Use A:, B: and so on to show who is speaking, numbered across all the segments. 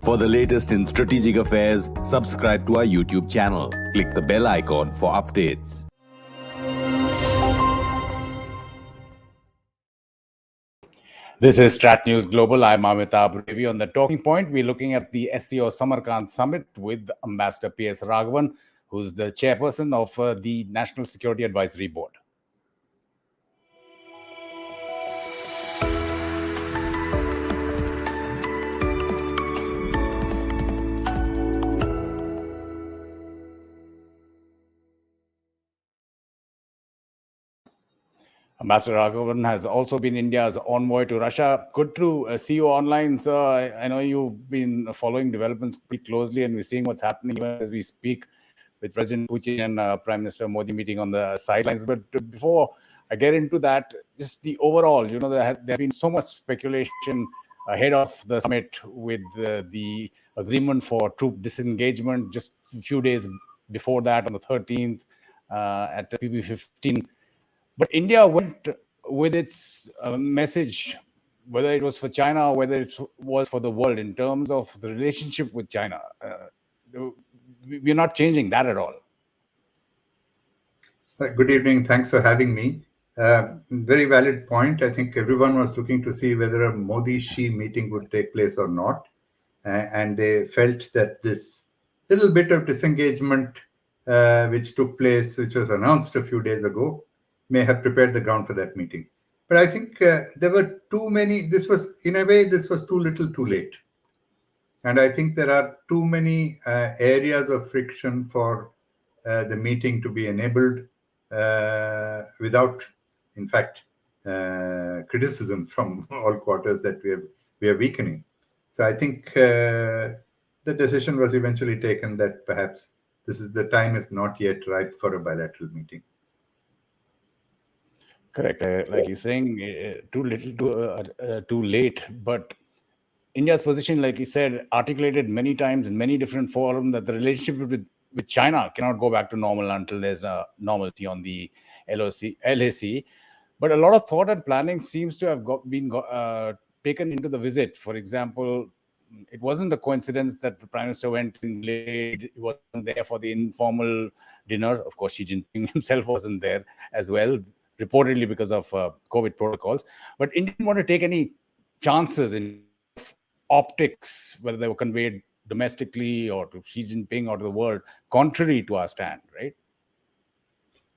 A: For the latest in strategic affairs, subscribe to our YouTube channel. Click the bell icon for updates. This is StratNews Global. I'm Amitabh. Revi. On the talking point, we're looking at the SCO Samarkand summit with Ambassador P.S. Raghavan, who's the chairperson of the National Security Advisory Board. Ambassador Raghavan has also been India's envoy to Russia. Good to see you online, sir. I know you've been following developments pretty closely, and we're seeing what's happening even as we speak with President Putin and Prime Minister Modi meeting on the sidelines. But before I get into that, just the overall, there have been so much speculation ahead of the summit with the agreement for troop disengagement just a few days before that on the 13th at PP15. But India went with its message, whether it was for China or whether it was for the world, in terms of the relationship with China. We're not changing that at all.
B: Good evening. Thanks for having me. Very valid point. I think everyone was looking to see whether a Modi-Xi meeting would take place or not. And they felt that this little bit of disengagement which took place, which was announced a few days ago, may have prepared the ground for that meeting. But I think there were too many, this was too little too late. And I think there are too many areas of friction for the meeting to be enabled without, in fact, criticism from all quarters that we are weakening. So I think the decision was eventually taken that perhaps the time is not yet ripe for a bilateral meeting.
A: Correct. Like you're saying, too little, too late. But India's position, like you said, articulated many times in many different forums that the relationship with China cannot go back to normal until there's a normalcy on the LAC. But a lot of thought and planning seems to have been taken into the visit. For example, it wasn't a coincidence that the Prime Minister went in late. He wasn't there for the informal dinner. Of course, Xi Jinping himself wasn't there as well, reportedly because of COVID protocols. But India didn't want to take any chances in optics, whether they were conveyed domestically or to Xi Jinping or to the world, contrary to our stand, right?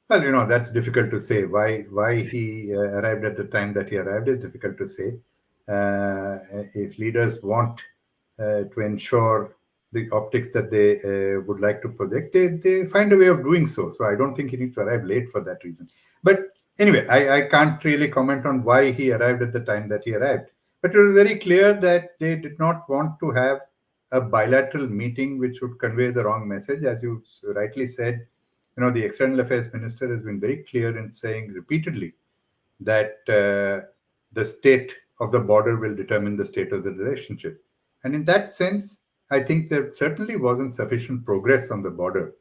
B: Well, that's difficult to say. Why he arrived at the time that he arrived is difficult to say. If leaders want to ensure the optics that they would like to project, they find a way of doing so. So I don't think he needs to arrive late for that reason. But anyway, I can't really comment on why he arrived at the time that he arrived. But it was very clear that they did not want to have a bilateral meeting which would convey the wrong message. As you rightly said, the External Affairs Minister has been very clear in saying repeatedly that the state of the border will determine the state of the relationship. And in that sense, I think there certainly wasn't sufficient progress on the border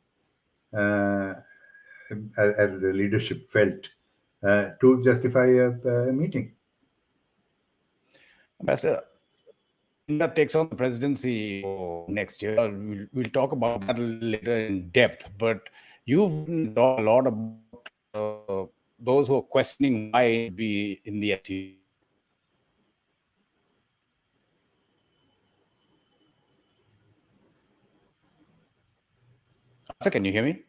B: as the leadership felt to justify a meeting.
A: Ambassador, India takes on the presidency next year. We'll talk about that later in depth. But you've talked a lot about those who are questioning why be in the SCO. So can you hear me?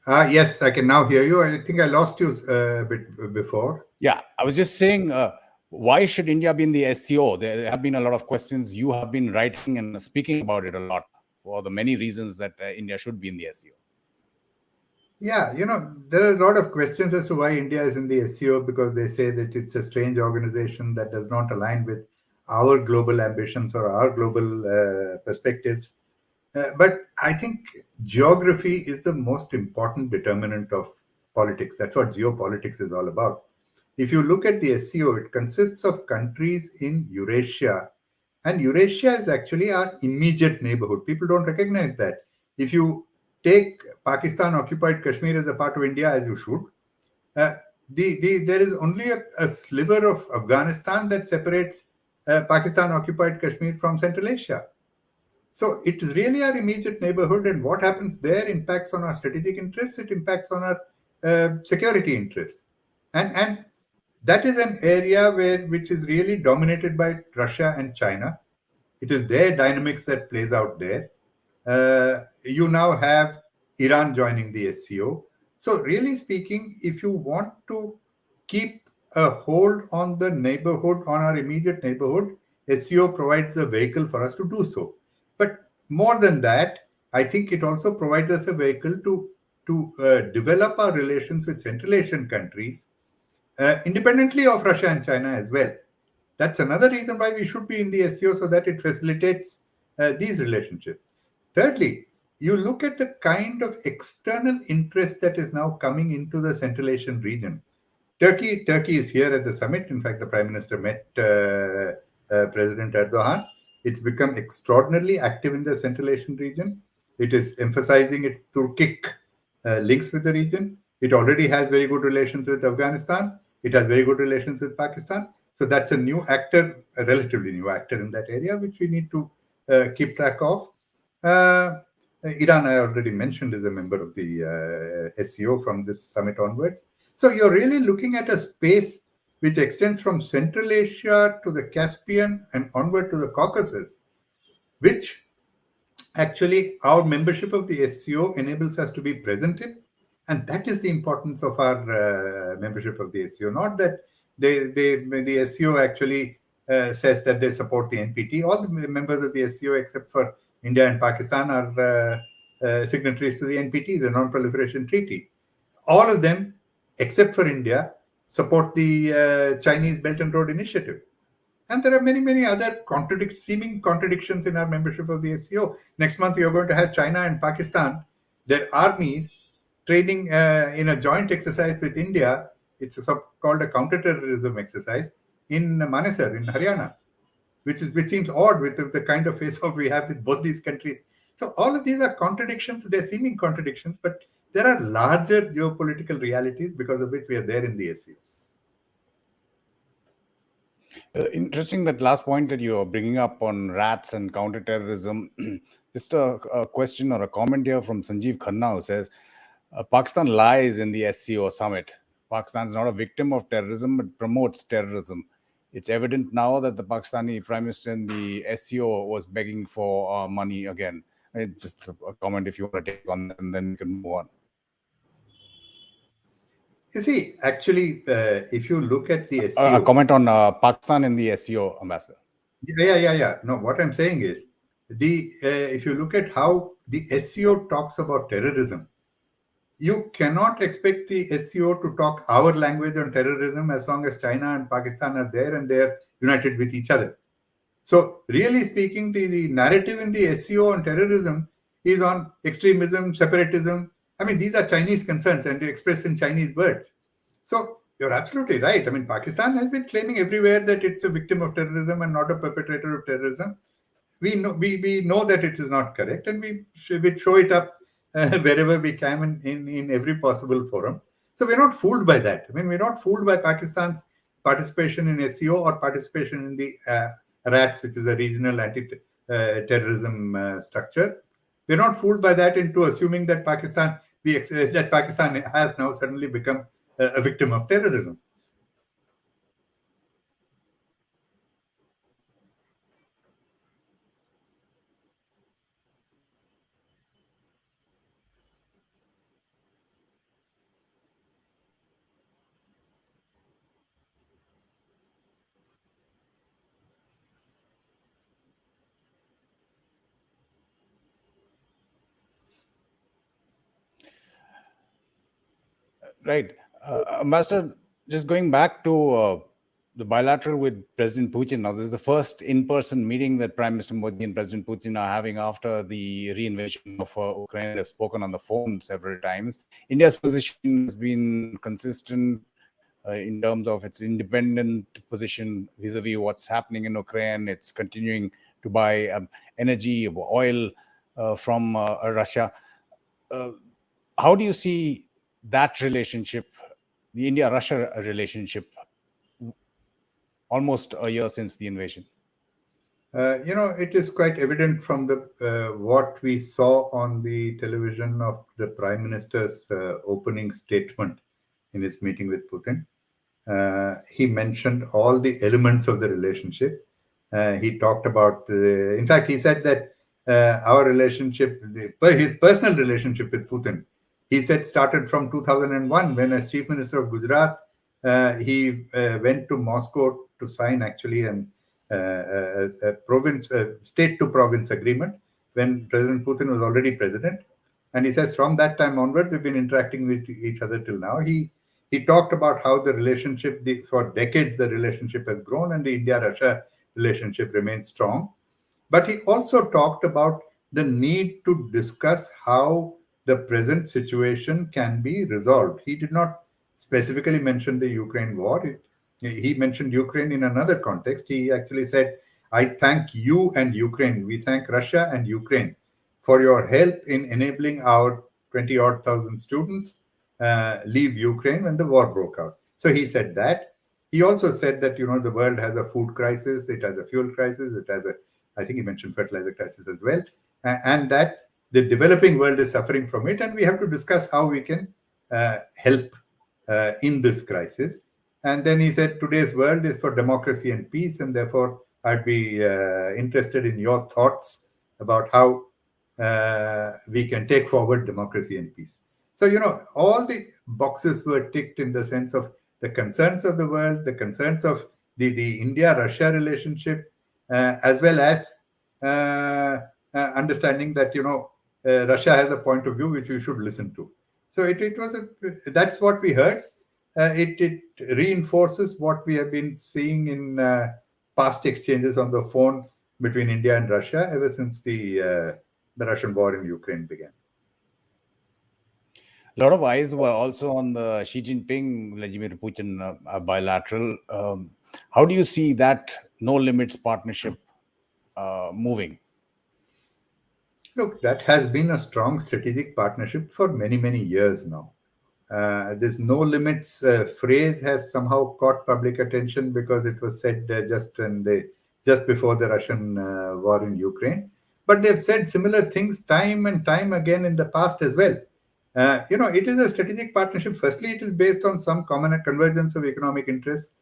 B: Yes, I can now hear you. I think I lost you a bit before.
A: Yeah, I was just saying, why should India be in the SCO? There have been a lot of questions. You have been writing and speaking about it a lot for the many reasons that India should be in the SCO.
B: Yeah, there are a lot of questions as to why India is in the SCO, because they say that it's a strange organization that does not align with our global ambitions or our global perspectives. But I think geography is the most important determinant of politics. That's what geopolitics is all about. If you look at the SCO, it consists of countries in Eurasia. And Eurasia is actually our immediate neighborhood. People don't recognize that. If you take Pakistan-occupied Kashmir as a part of India, as you should, there is only a sliver of Afghanistan that separates Pakistan-occupied Kashmir from Central Asia. So it is really our immediate neighborhood, and what happens there impacts on our strategic interests. It impacts on our security interests, and that is an area which is really dominated by Russia and China. It is their dynamics that plays out there. You now have Iran joining the SCO. So, really speaking, if you want to keep a hold on the neighborhood, on our immediate neighborhood, SCO provides a vehicle for us to do so. But more than that, I think it also provides us a vehicle to develop our relations with Central Asian countries independently of Russia and China as well. That's another reason why we should be in the SCO, so that it facilitates these relationships. Thirdly, you look at the kind of external interest that is now coming into the Central Asian region. Turkey is here at the summit. In fact, the Prime Minister met President Erdogan. It's become extraordinarily active in the Central Asian region. It is emphasizing its Turkic links with the region. It already has very good relations with Afghanistan. It has very good relations with Pakistan. So that's a new actor, a relatively new actor in that area, which we need to keep track of. Iran, I already mentioned, is a member of the SCO from this summit onwards. So you're really looking at a space which extends from Central Asia to the Caspian and onward to the Caucasus, which actually our membership of the SCO enables us to be present in. And that is the importance of our membership of the SCO. Not that the SCO actually says that they support the NPT. All the members of the SCO, except for India and Pakistan, are signatories to the NPT, the Non-Proliferation Treaty. All of them, except for India, support the Chinese Belt and Road Initiative. And there are many, many other seeming contradictions in our membership of the SCO. Next month, we are going to have China and Pakistan, their armies, training in a joint exercise with India. It's called a counter-terrorism exercise in Manesar, in Haryana, which seems odd with the kind of face-off we have with both these countries. So all of these are contradictions. They're seeming contradictions, but there are larger geopolitical realities because of which we are there in the SCO.
A: Interesting, that last point that you're bringing up on rats and counterterrorism. Just a question or a comment here from Sanjeev Khanna, who says, Pakistan lies in the SCO summit. Pakistan is not a victim of terrorism, but promotes terrorism. It's evident now that the Pakistani Prime Minister in the SCO was begging for money again. Just a comment if you want to take on that, and then we can move on.
B: You see, actually, if you look at the SCO...
A: A comment on Pakistan in the SCO, Ambassador.
B: Yeah. No, what I'm saying is, if you look at how the SCO talks about terrorism, you cannot expect the SCO to talk our language on terrorism as long as China and Pakistan are there and they're united with each other. So, really speaking, the narrative in the SCO on terrorism is on extremism, separatism. I mean, these are Chinese concerns and they're expressed in Chinese words. So, you're absolutely right. I mean, Pakistan has been claiming everywhere that it's a victim of terrorism and not a perpetrator of terrorism. We know that it is not correct, and we show it up wherever we can in every possible forum. So we're not fooled by that. I mean, we're not fooled by Pakistan's participation in SCO or participation in the RATS, which is a regional anti-terrorism structure. We're not fooled by that into assuming that Pakistan has now suddenly become a victim of terrorism.
A: Right. Ambassador, just going back to the bilateral with President Putin. Now, this is the first in-person meeting that Prime Minister Modi and President Putin are having after the re-invasion of Ukraine. They've spoken on the phone several times. India's position has been consistent in terms of its independent position vis-a-vis what's happening in Ukraine. It's continuing to buy energy, oil from Russia. How do you see that relationship, the India-Russia relationship, almost a year since the invasion?
B: It is quite evident from the what we saw on the television of the Prime Minister's opening statement in his meeting with Putin. He mentioned all the elements of the relationship. He talked about, in fact, he said that our relationship, his personal relationship with Putin, he said started from 2001 when, as Chief Minister of Gujarat, he went to Moscow to sign actually a province, state to province agreement when President Putin was already president. And he says from that time onwards, we've been interacting with each other till now. He talked about how the relationship, for decades, the relationship has grown and the India-Russia relationship remains strong. But he also talked about the need to discuss how the present situation can be resolved. He did not specifically mention the Ukraine war. He mentioned Ukraine in another context. He actually said, I thank you and Ukraine. We thank Russia and Ukraine for your help in enabling our 20 odd thousand students leave Ukraine when the war broke out. So he said that. He also said that, the world has a food crisis, it has a fuel crisis, it has I think he mentioned fertilizer crisis as well, and that the developing world is suffering from it, and we have to discuss how we can help in this crisis. And then he said, today's world is for democracy and peace, and therefore I'd be interested in your thoughts about how we can take forward democracy and peace. So, all the boxes were ticked in the sense of the concerns of the world, the concerns of the India-Russia relationship, as well as understanding that, Russia has a point of view which we should listen to. So that's what we heard. It reinforces what we have been seeing in past exchanges on the phone between India and Russia ever since the Russian war in Ukraine began.
A: A lot of eyes were also on the Xi Jinping, Vladimir Putin bilateral. How do you see that no limits partnership moving?
B: Look, that has been a strong strategic partnership for many, many years now. This no limits phrase has somehow caught public attention because it was said just before the Russian war in Ukraine. But they've said similar things time and time again in the past as well. It is a strategic partnership. Firstly, it is based on some common convergence of economic interests,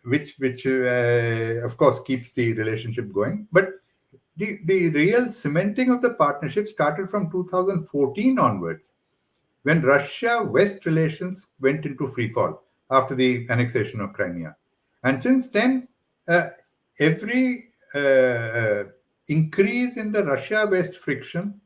B: which of course keeps the relationship going. But the real cementing of the partnership started from 2014 onwards, when Russia-West relations went into freefall after the annexation of Crimea. And since then, every increase in the Russia-West friction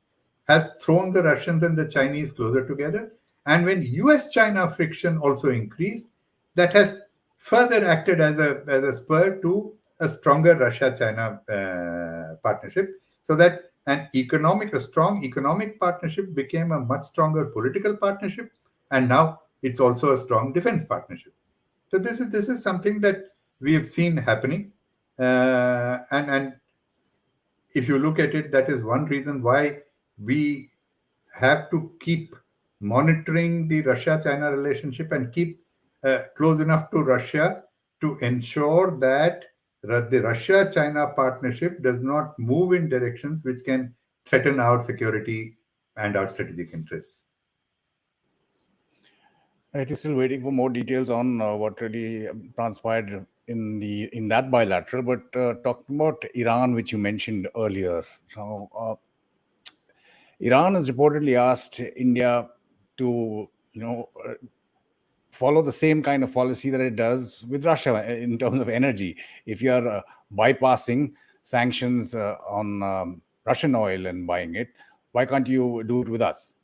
B: has thrown the Russians and the Chinese closer together. And when US-China friction also increased, that has further acted as a spur to a stronger Russia-China partnership, so that a strong economic partnership became a much stronger political partnership, and now it's also a strong defense partnership. So this is something that we have seen happening, and if you look at it, that is one reason why we have to keep monitoring the Russia-China relationship and keep close enough to Russia to ensure that the Russia-China partnership does not move in directions which can threaten our security and our strategic interests.
A: Right, you're still waiting for more details on what really transpired in that bilateral. But talking about Iran, which you mentioned earlier, so Iran has reportedly asked India to, follow the same kind of policy that it does with Russia in terms of energy. If you are bypassing sanctions on Russian oil and buying it, why can't you do it with us?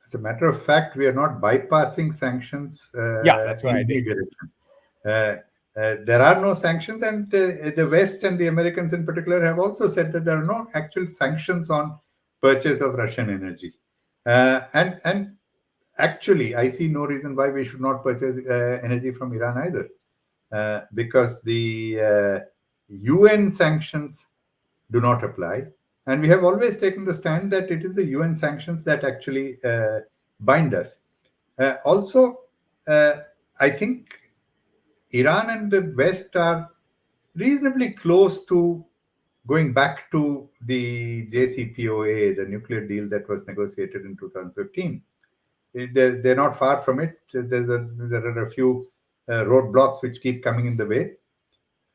B: As a matter of fact, we are not bypassing sanctions
A: Yeah, that's
B: in
A: right.
B: any direction. There are no sanctions, and the West and the Americans in particular have also said that there are no actual sanctions on purchase of Russian energy. And actually, I see no reason why we should not purchase energy from Iran either, because the UN sanctions do not apply. And we have always taken the stand that it is the UN sanctions that actually bind us. Also, I think Iran and the West are reasonably close to going back to the JCPOA, the nuclear deal that was negotiated in 2015. They're not far from it. There are a few roadblocks which keep coming in the way.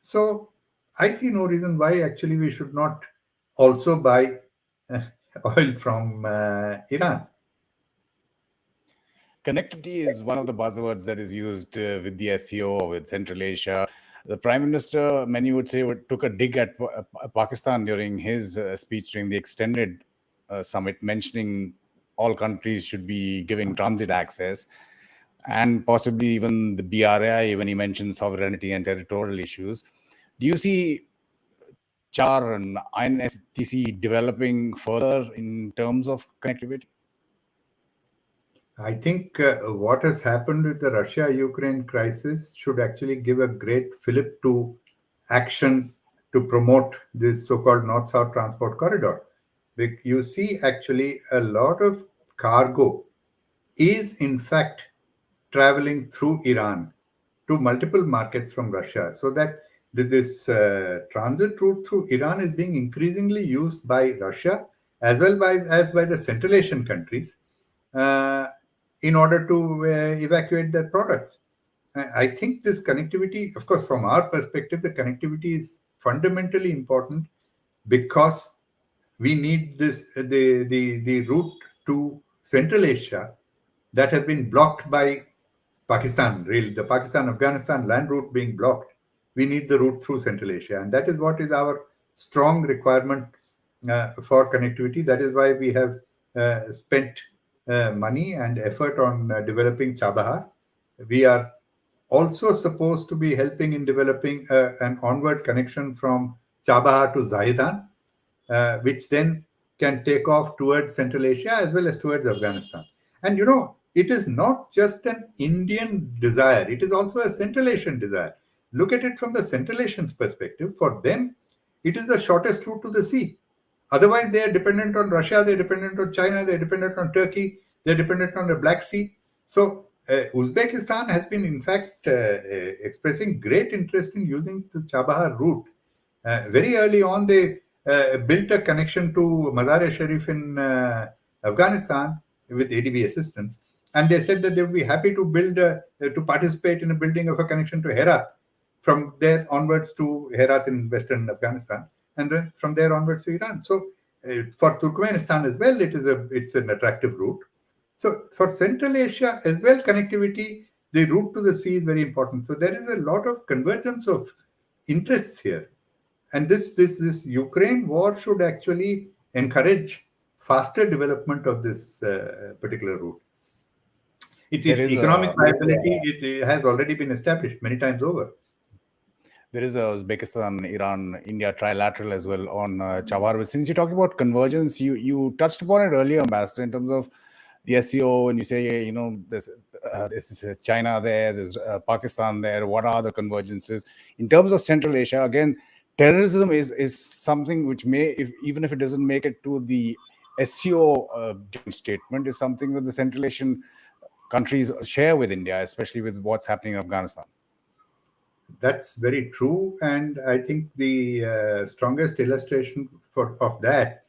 B: So I see no reason why actually we should not also buy uh, oil from Iran.
A: Connectivity is one of the buzzwords that is used with the SCO, with Central Asia. The Prime Minister, many would say, took a dig at Pakistan during his speech during the extended summit, mentioning all countries should be giving transit access, and possibly even the BRI when he mentioned sovereignty and territorial issues. Do you see Char and INSTC developing further in terms of connectivity?
B: I think what has happened with the Russia Ukraine crisis should actually give a great fillip to action to promote this so called North South Transport Corridor. You see, actually, a lot of cargo is in fact traveling through Iran to multiple markets from Russia, so that this transit route through Iran is being increasingly used by Russia as well as by the Central Asian countries uh, in order to evacuate their products. I think this connectivity, of course, from our perspective, the connectivity is fundamentally important because we need the route to Central Asia that has been blocked by Pakistan. Really, the Pakistan-Afghanistan land route being blocked, we need the route through Central Asia, and that is what is our strong requirement for connectivity. That is why we have spent money and effort on developing Chabahar. We are also supposed to be helping in developing an onward connection from Chabahar to Zaidan, which then can take off towards Central Asia as well as towards Afghanistan. And it is not just an Indian desire, it is also a Central Asian desire. Look at it from the Central Asians' perspective. For them, it is the shortest route to the sea. Otherwise, they are dependent on Russia, they're dependent on China, they're dependent on Turkey, they're dependent on the Black Sea. So, Uzbekistan has been, in fact, expressing great interest in using the Chabahar route. Very early on, they built a connection to Mazar-e-Sharif in Afghanistan with ADB assistance, and they said that they would be happy to to participate in a building of a connection to Herat from there onwards to Herat in western Afghanistan, and then from there onwards to Iran. So for Turkmenistan as well, it's an attractive route. So for Central Asia as well, connectivity, the route to the sea is very important. So there is a lot of convergence of interests here, and this Ukraine war should actually encourage faster development of this particular route.
A: There
B: Its
A: is
B: economic
A: a
B: viability it has already been established many times over.
A: There is a Uzbekistan, Iran, India trilateral as well on Chabahar. But since you're talking about convergence, you touched upon it earlier, Ambassador, in terms of the SCO, and you say, this is China there, there's Pakistan there. What are the convergences in terms of Central Asia? Again, terrorism is something which may, even if it doesn't make it to the SCO joint statement, is something that the Central Asian countries share with India, especially with what's happening in Afghanistan.
B: That's very true, and I think the strongest illustration of that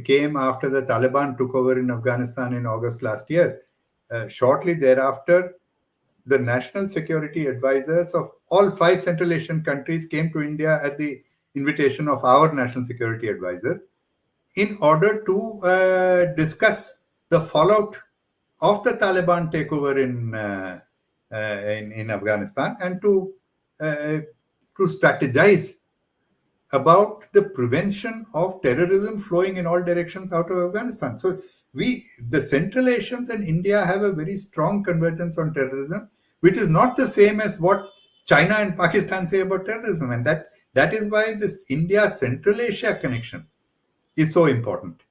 B: came after the Taliban took over in Afghanistan in August last year. Shortly thereafter, the national security advisors of all five Central Asian countries came to India at the invitation of our national security advisor in order to discuss the fallout of the Taliban takeover in Afghanistan, and to strategize about the prevention of terrorism flowing in all directions out of Afghanistan. So the Central Asians and India have a very strong convergence on terrorism, which is not the same as what China and Pakistan say about terrorism, and that is why this India Central Asia connection is so important.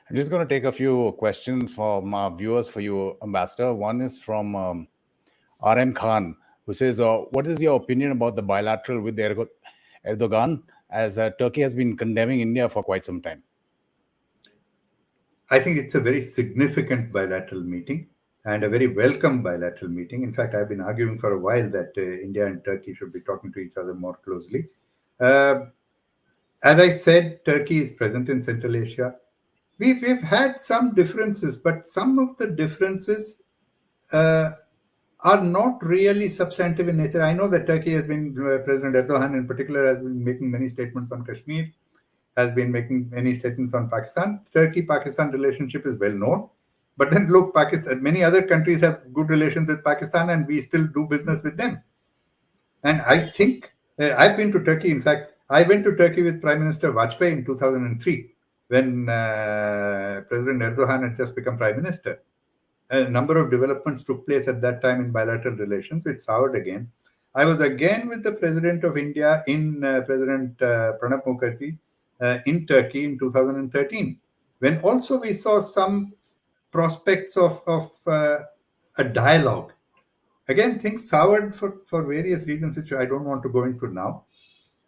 A: I'm just going to take a few questions from our viewers for you, Ambassador. One is from RM Khan, who says, what is your opinion about the bilateral with Erdogan, as Turkey has been condemning India for quite some time?
B: I think it's a very significant bilateral meeting. and a very welcome bilateral meeting. In fact, I've been arguing for a while that India and Turkey should be talking to each other more closely. As I said, Turkey is present in Central Asia. We've had some differences, but some of the differences uh, are not really substantive in nature. I know that Turkey has been, President Erdogan in particular, has been making many statements on Kashmir, has been making many statements on Pakistan. Turkey-Pakistan relationship is well known. But then look, Pakistan, many other countries have good relations with Pakistan and we still do business with them. And I think I've been to Turkey. In fact, I went to Turkey with Prime Minister Vajpayee in 2003 when President Erdogan had just become Prime Minister. A number of developments took place at that time in bilateral relations, which soured again. I was again with the President of India in President Pranab Mukherjee in Turkey in 2013, when also we saw some prospects of a dialogue. Again, things soured for various reasons, which I don't want to go into now.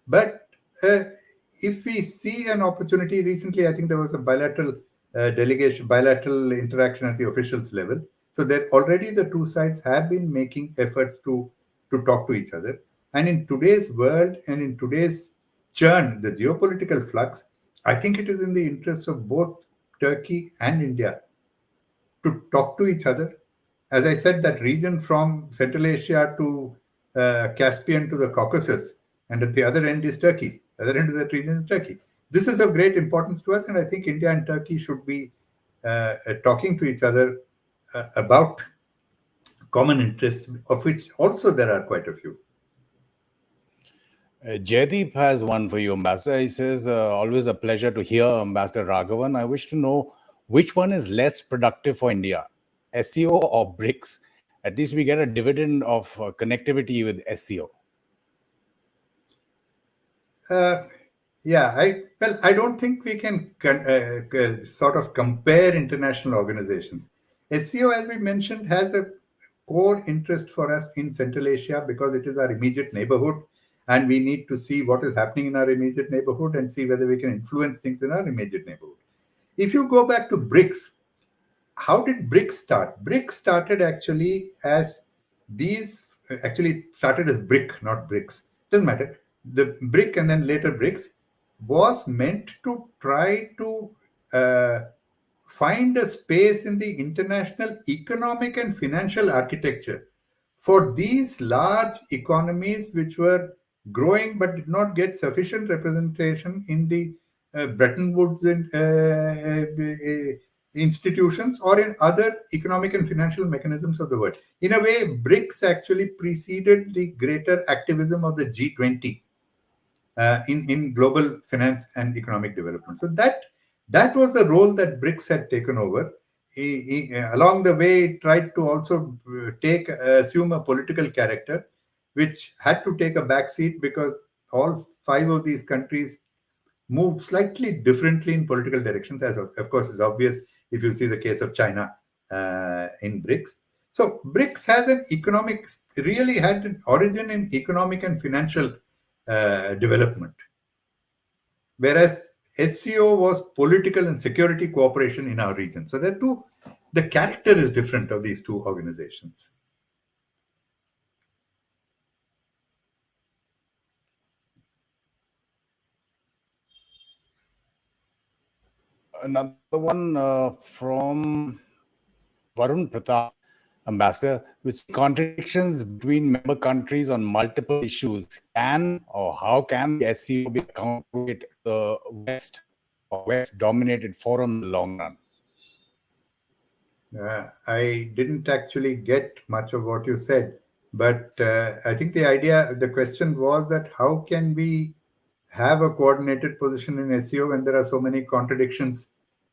B: But if we see an opportunity, recently I think there was a bilateral interaction at the officials level. So that already the two sides have been making efforts to talk to each other. And in today's world and in today's churn, the geopolitical flux, I think it is in the interest of both Turkey and India to talk to each other. As I said, that region from Central Asia to Caspian to the Caucasus, and at the other end is Turkey. The other end of that region is Turkey. This is of great importance to us, and I think India and Turkey should be talking to each other about common interests, of which also there are quite a few.
A: Jaideep has one for you, Ambassador. He says, always a pleasure to hear Ambassador Raghavan. I wish to know which one is less productive for India, SCO or BRICS? At least we get a dividend of connectivity with SCO.
B: I don't think we can sort of compare international organizations. SCO, as we mentioned, has a core interest for us in Central Asia because it is our immediate neighborhood, and we need to see what is happening in our immediate neighborhood and see whether we can influence things in our immediate neighborhood. If you go back to BRICS, how did BRICS start? BRICS started actually started as BRIC, not BRICS. Doesn't matter. The BRIC and then later BRICS was meant to try to find a space in the international economic and financial architecture for these large economies which were growing but did not get sufficient representation in the Bretton Woods institutions or in other economic and financial mechanisms of the world. In a way, BRICS actually preceded the greater activism of the G20 in global finance and economic development. So that was the role that BRICS had taken over. Along the way, it tried to also assume a political character, which had to take a back seat because all five of these countries moved slightly differently in political directions, as of course is obvious if you see the case of China in BRICS. So BRICS really had an origin in economic and financial development, whereas SCO was political and security cooperation in our region. So the character is different of these two organizations.
A: Another one from Varun Pratap, Ambassador, which contradictions between member countries on multiple issues can or how can the SCO be accountable to the West or West-dominated forum in the long run?
B: I didn't actually get much of what you said, but I think the question was that how can we have a coordinated position in SEO when there are so many contradictions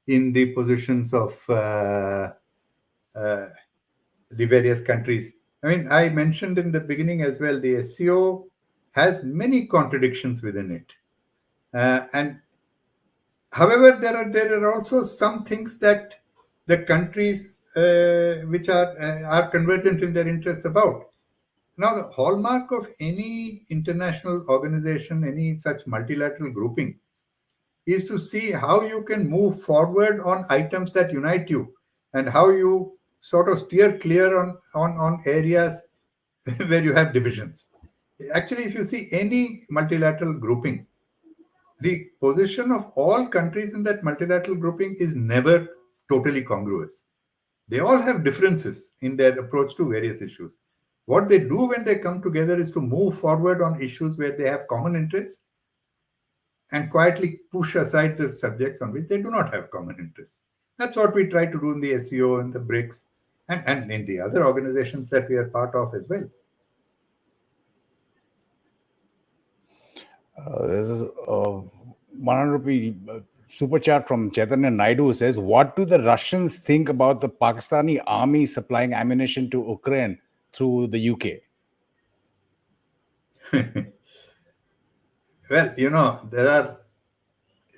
B: in the positions of the various countries. I mean, I mentioned in the beginning as well, the SEO has many contradictions within it. And however, there are also some things that the countries which are convergent in their interests about. Now, the hallmark of any international organization, any such multilateral grouping, is to see how you can move forward on items that unite you and how you sort of steer clear on areas where you have divisions. Actually, if you see any multilateral grouping, the position of all countries in that multilateral grouping is never totally congruous. They all have differences in their approach to various issues. What they do when they come together is to move forward on issues where they have common interests and quietly push aside the subjects on which they do not have common interests. That's what we try to do in the SCO and the BRICS and in the other organizations that we are part of as well.
A: This is 100 rupee super chat from Chaitanya Naidu says, what do the Russians think about the Pakistani army supplying ammunition to Ukraine through the UK?
B: Well, there are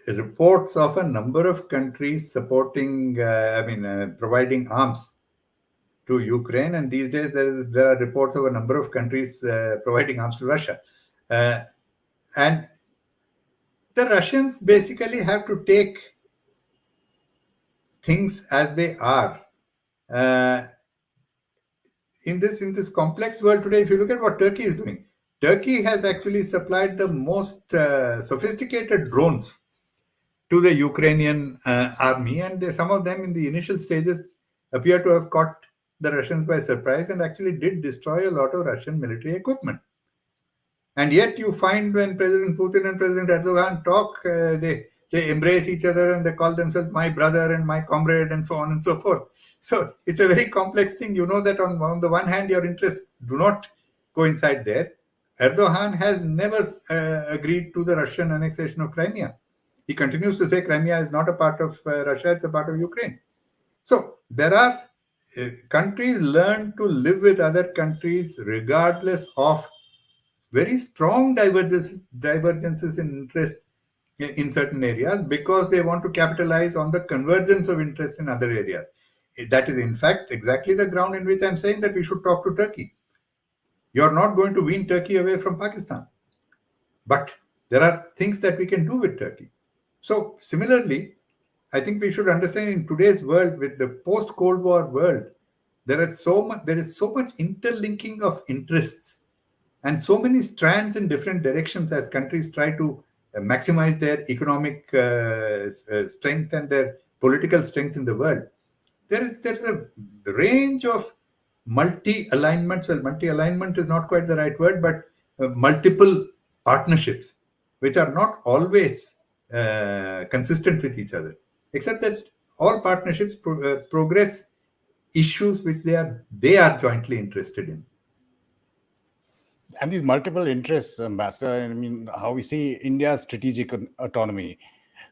B: reports of a number of countries supporting, providing arms to Ukraine, and these days there are reports of a number of countries providing arms to Russia. And the Russians basically have to take things as they are. In this complex world today, if you look at what Turkey is doing, Turkey has actually supplied the most sophisticated drones to the Ukrainian army, and some of them in the initial stages appear to have caught the Russians by surprise and actually did destroy a lot of Russian military equipment. And yet you find when President Putin and President Erdogan talk, they embrace each other and they call themselves my brother and my comrade and so on and so forth. So it's a very complex thing. You know that on the one hand, your interests do not coincide there. Erdogan has never agreed to the Russian annexation of Crimea. He continues to say Crimea is not a part of Russia, it's a part of Ukraine. So there are countries learn to live with other countries regardless of very strong divergences in interest in certain areas, because they want to capitalize on the convergence of interest in other areas. That is, in fact, exactly the ground in which I'm saying that we should talk to Turkey. You're not going to wean Turkey away from Pakistan. But there are things that we can do with Turkey. So, similarly, I think we should understand in today's world, with the post-Cold War world, there is so much interlinking of interests and so many strands in different directions as countries try to maximize their economic strength and their political strength in the world. There is a range of multi-alignments. Well, multi-alignment is not quite the right word, but multiple partnerships, which are not always consistent with each other, except that all partnerships progress issues which they are jointly interested in.
A: And these multiple interests, Ambassador, I mean, how we see India's strategic autonomy,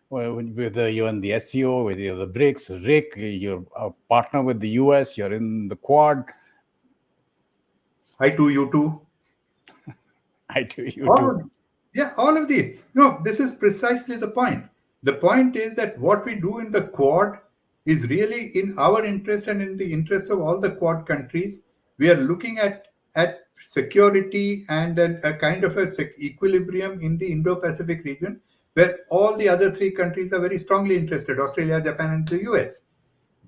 A: whether you're in the SCO, whether you're the BRICS, RIC, you're a partner with the US, you're in the Quad.
B: I too, you too.
A: I too, you too.
B: All of these. No, this is precisely the point. The point is that what we do in the Quad is really in our interest and in the interest of all the Quad countries. We are looking at security and a kind of equilibrium in the Indo-Pacific region, where all the other three countries are very strongly interested: Australia, Japan, and the US.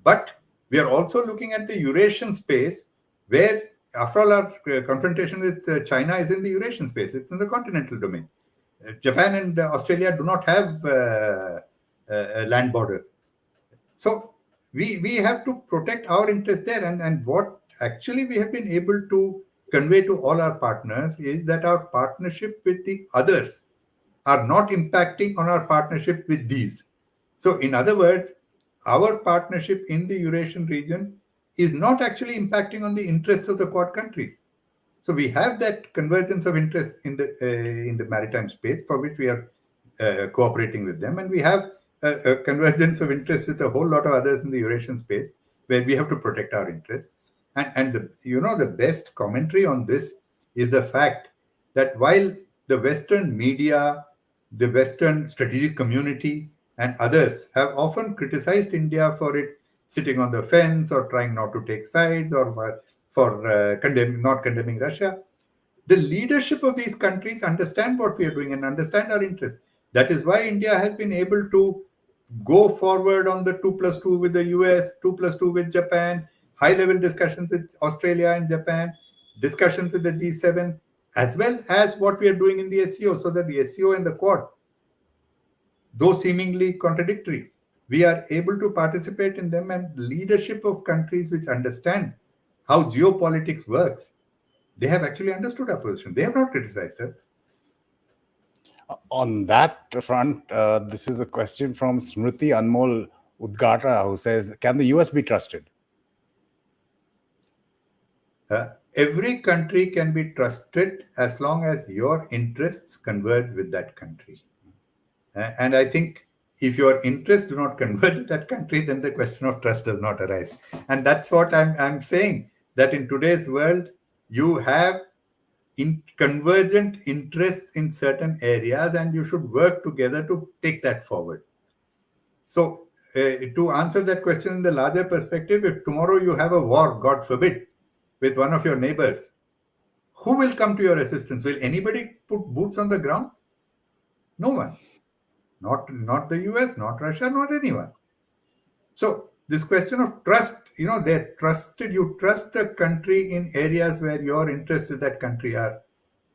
B: But we are also looking at the Eurasian space, where, after all, our confrontation with China is in the Eurasian space. It's in the continental domain. Japan and Australia do not have a land border. So we have to protect our interests there. And what actually we have been able to convey to all our partners is that our partnership with the others are not impacting on our partnership with these. So in other words, our partnership in the Eurasian region is not actually impacting on the interests of the Quad countries. So we have that convergence of interests in the maritime space, for which we are cooperating with them, and we have a convergence of interests with a whole lot of others in the Eurasian space, where we have to protect our interests. And the best commentary on this is the fact that while the Western media, the Western strategic community, and others have often criticized India for its sitting on the fence or trying not to take sides, or for not condemning Russia, the leadership of these countries understand what we are doing and understand our interests. That is why India has been able to go forward on the 2+2 with the US, 2+2 with Japan, high-level discussions with Australia and Japan, discussions with the G7, as well as what we are doing in the SCO, so that the SCO and the Quad, though seemingly contradictory, we are able to participate in them, and leadership of countries which understand how geopolitics works, they have actually understood our position. They have not criticized us.
A: On that front, this is a question from Smriti Anmol Udgata, who says, can the US be trusted?
B: Every country can be trusted as long as your interests converge with that country. And I think if your interests do not converge with that country, then the question of trust does not arise. And that's what I'm saying, that in today's world, you have convergent interests in certain areas, and you should work together to take that forward. So, to answer that question in the larger perspective, if tomorrow you have a war, God forbid, with one of your neighbors, who will come to your assistance? Will anybody put boots on the ground? No one. Not the US, not Russia, not anyone. So this question of trust, they're trusted. You trust a country in areas where your interests with that country are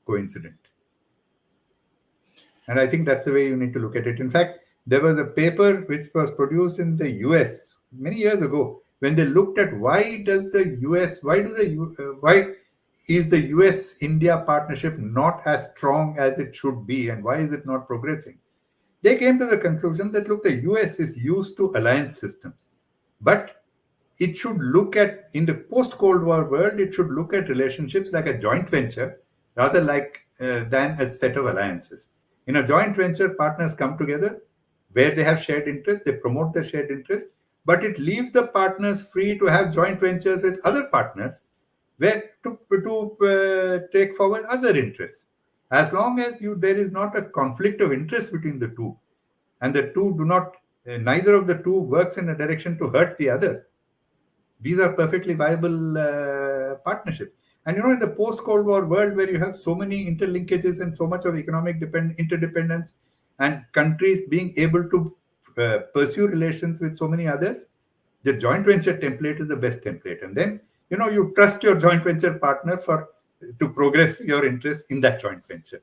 B: coincident. And I think that's the way you need to look at it. In fact, there was a paper which was produced in the US many years ago, when they looked at why is the US India partnership not as strong as it should be, and why is it not progressing? They came to the conclusion that, look, the US is used to alliance systems, but it should look at, in the post-Cold War world, it should look at relationships like a joint venture rather than a set of alliances. In a joint venture, partners come together where they have shared interests, they promote their shared interests, but it leaves the partners free to have joint ventures with other partners where to take forward other interests. As long as there is not a conflict of interest between the two, and the two do not, neither of the two works in a direction to hurt the other, these are perfectly viable partnerships. And in the post-Cold War world, where you have so many interlinkages and so much of economic interdependence, and countries being able to pursue relations with so many others, the joint venture template is the best template. And then, you trust your joint venture partner to progress your interests in that joint venture.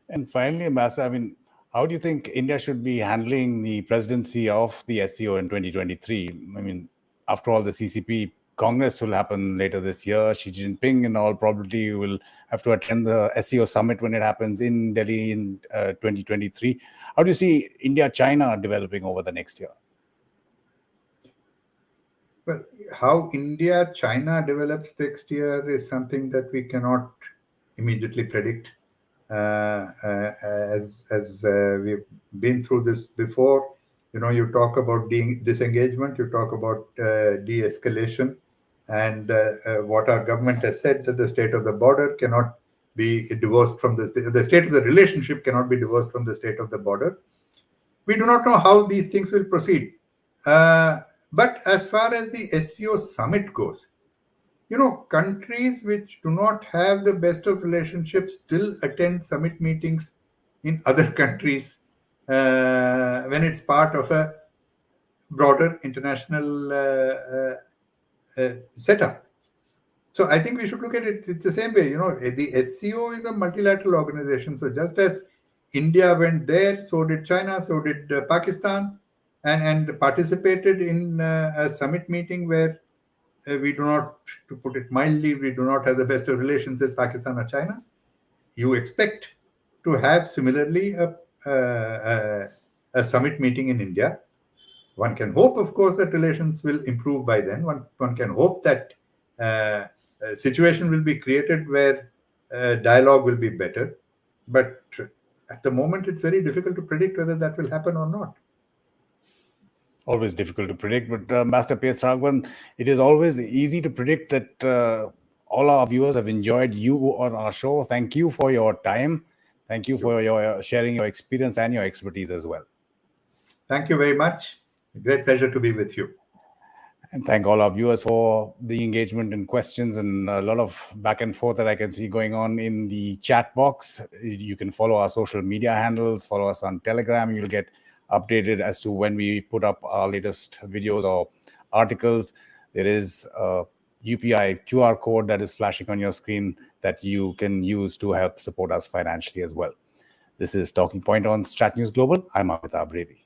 A: And finally, Ambassador, how do you think India should be handling the presidency of the SCO in 2023? After all, the CCP Congress will happen later this year. Xi Jinping, in all probability, will have to attend the SCO summit when it happens in Delhi in 2023. How do you see India-China developing over the next year?
B: Well, how India-China develops next year is something that we cannot immediately predict. As we've been through this before, you talk about disengagement, you talk about de-escalation, and what our government has said, that the state of the border cannot be divorced from the state of the relationship cannot be divorced from the state of the border. We do not know how these things will proceed. But as far as the SCO summit goes, countries which do not have the best of relationships still attend summit meetings in other countries when it's part of a broader international setup. So I think we should look at it. It's the same way. The SCO is a multilateral organization. So just as India went there, so did China, so did Pakistan, and participated in a summit meeting where we do not, to put it mildly, we do not have the best of relations with Pakistan or China. You expect to have similarly a summit meeting in India. One can hope, of course, that relations will improve by then. One can hope that a situation will be created where dialogue will be better. But at the moment, it's very difficult to predict whether that will happen or not.
A: Always difficult to predict, but Master P.S. Raghavan, it is always easy to predict that all our viewers have enjoyed you on our show. Thank you for your time. Thank you for your sharing your experience and your expertise as well.
B: Thank you very much. A great pleasure to be with you.
A: And thank all our viewers for the engagement and questions, and a lot of back and forth that I can see going on in the chat box. You can follow our social media handles, follow us on Telegram. You'll get updated as to when we put up our latest videos or articles. there is a UPI QR code that is flashing on your screen that you can use to help support us financially as well. This is Talking Point on StratNews Global. I'm Amitabh Revi.